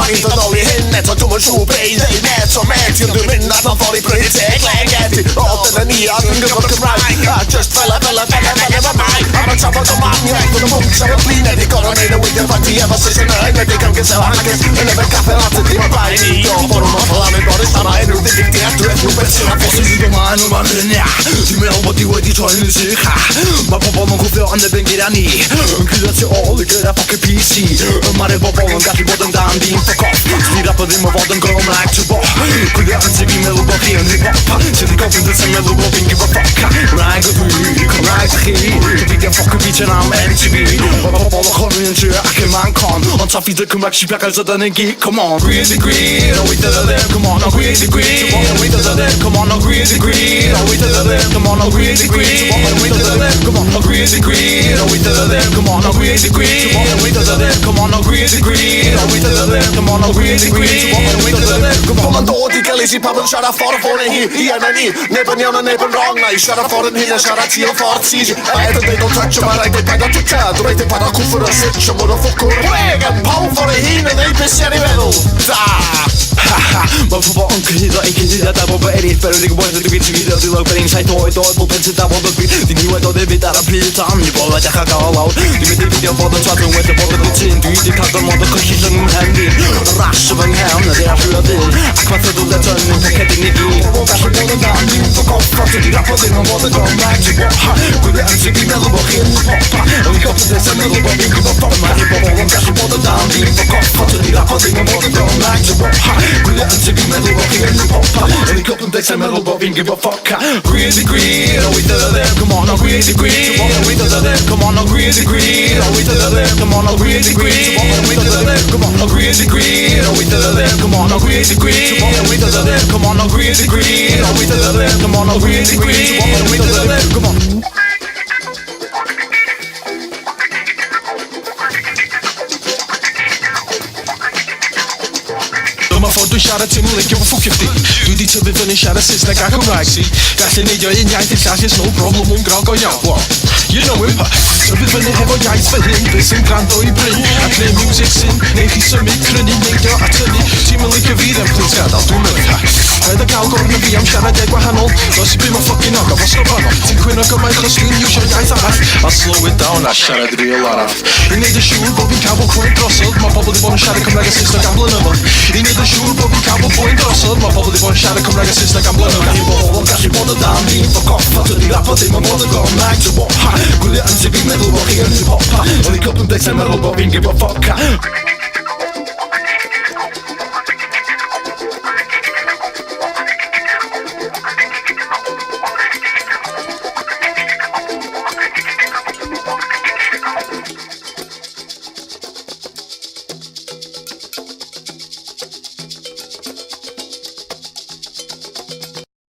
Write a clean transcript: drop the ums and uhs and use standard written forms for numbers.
Inte dålig hinnet som tommer sope i deg ned som er til du minner at han får i prioritet lenge til alt denne nye ungdommer kan ride just fella med meg I'm a chopper som man jeg kunne bukse og kline de går ned og ikke for tida var siste nøy men de kan ikke se hankes under med kaffe at de var bare i år for å få la meg bare stanna en ut i viktig at du er noe siden for siden av meg noe med ja de med over de og de tar en musikk men på bollen hvorfor andre benger jeg ni kudet til alle gjør jeg fucking PC men det var bollen der til båden der en din for Stirra på dem og hva den går om like to ball Kunne jeg ønske vi med å gå i en hip-hop Så de går til seg med å gå vinge på fucka Rang og du, kom like til hi Vi kan fucke beachen om MTV Og på bollen kommer en sjø, ikke man kan On top of the comeback, she back altså den en geek Come on, agree to agree, no wait to the left Come on, agree to agree, no wait to the left Come on, agree to agree, no wait to the left Come on, agree to agree, no wait to the left Come on, agree to agree, no wait to the left Come on, agree to agree, no wait to the left Come on, agree to agree, no wait to the left Come on, agree to agree, no wait to the left Come on, då tycker Lizzy Pabben köra för en hi Igen en i, näppen jämna näppen ragna I köra för en hinna, köra till en fart Sisi, jag äter dig, de touchar mig Räkter pengar till kär, du räkter para kuffer och sitt Som både fuckor på egen Pau för en hinna, nej pisser i väl Man får bara omkring inte sida där på är det för det går bara det vill sig det låg på inside då på penset där var det det nu är då det vid där plit han ni bara jag kan gå out du vet det video på den så att med på det tin du det kan de mode kanske som händer rush av en hem när det är för det akvat så det tar nu på kadden ni och kanske på den där ni får komma så det rapar det mode gå back to good and to be never go in pop och vi går på det sen då på vi går på man på och kanske på den där ni får komma så det rapar det mode gå back to good and to be never go in pop och vi går på det sen då på vi går på fuck really agree oh we to the left come on really agree oh we to the left come on really agree oh we to the left come on really agree oh we to the left come on really agree oh we to the left come on really agree oh we to the left come on really agree oh we to the left come on really agree oh we to the left come on Man får du köra till mig, jag får kifty Du dit så vi vill köra sist när jag kommer see Kanske ni gör en jag till kanske no problem om grag och jag You know him Så vi vill ha vad jag för him Det sin grant och i bring I play music sin Nej vi som mikron i mig jag att ni Timmen lika vidare please jag allt du med Hörde kalgor när vi am köra det vad han håll Då så blir man fucking up vad ska man Till kvinna kommer jag slå in you kör jag så här I slow it down I shut it real out In the shoe but we can't walk right cross it My bubble the one shot come like a sister gamble number In the shoe but we can't walk right cross it My bubble the one shot come like a sister gamble number I bubble kanske på den där min för kopp för att det rappar det man borde gå back to what Skulle jag inte bli med och gå in i poppa Och vi kopplar det sen med och vinge på fucka